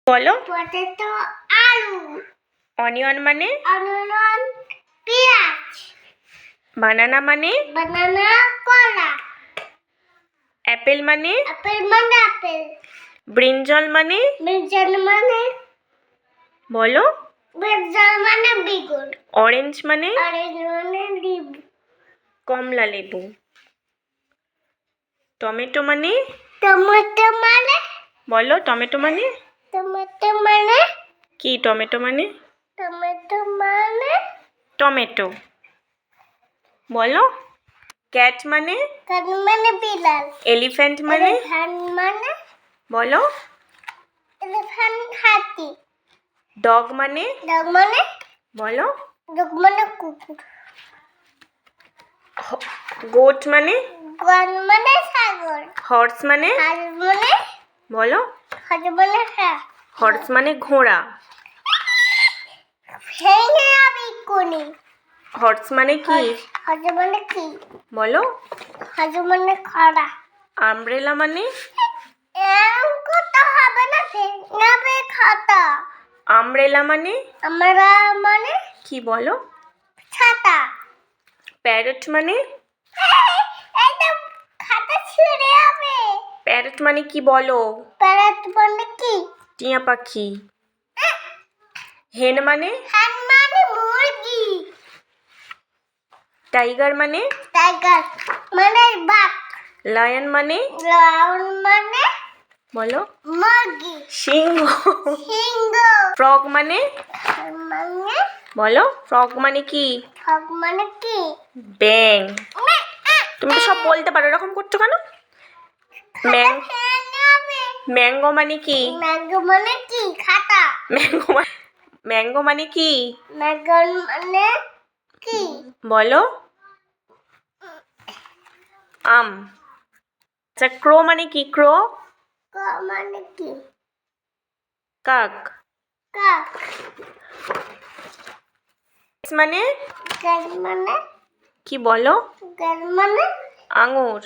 বলো। পটেটো আলু। অনিয়ন মানে? অনিয়ন পেঁয়াজ। বানানা মানে? বানানা কলা। অ্যাপেল মানে? আপেল মানে আপেল। ব্রিঞ্জল মানে? ব্রিঞ্জল মানে? বলো। ব্রিঞ্জল মানে বেগুন। অরেঞ্জ মানে? অরেঞ্জ মানে লেবু। কমলা লেবু। টমেটো মানে? টমেটো মানে? বলো টমেটো মানে? টমেটো মানে? কি টমেটো মানে? টমেটো মানে? টমেটো। বলো। ক্যাট মানে? ক্যাট মানে বিড়াল। এলিফ্যান্ট মানে? এলিফ্যান্ট মানে? বলো। এলিফ্যান্ট হাতি। ডগ মানে? ডগ মানে? বলো। ডগ মানে কুকুর। গোট মানে? গোট মানে ছাগল। হর্স মানে? হাঁস মানে? বলো। হাঁস মানে হাঁস। হর্স মানে ঘোড়া। ভেঙে যাবে এক্ষুনি। হর্স মানে কি? হাঁস মানে কি? বলো। হাঁস মানে খরা। আমব্রেলা মানে? এরকম করতে হবে না, ভেঙে খাতা। আমব্রেলা মানে? আমরা মানে? কি বলো। ছাতা। প্যারট মানে? একদম খাতা ছিঁড়ে যাবে। প্যারট মানে কি বলো। প্যারট মানে কি? টিয়া পাখি। হেন মানে? হ্যান মানে মুরগি। টাইগার মানে? টাইগার মানে বাঘ। লায়ন মানে? লায়ন মানে? বলো। মুরগি। সিংহ। সিংহ। ফ্রগ মানে? মানে? বলো। ফ্রগ মানে কি? ফ্রগ মানে কি? ব্যাং। তুমি তো সব বলতে পারো, এরকম করছো কেন? ম্যাঙ্গো মানে কি? ম্যাঙ্গো মানে কি? খাতা। ম্যাঙ্গো মানে কি? ম্যাঙ্গো মানে কি? বলো। আম। আচ্ছা, ক্রো মানে কি? ক্রো মানে কি? কাক। কাক। মানে? গাছ মানে? কি বলো। গাছ মানে? আঙুর।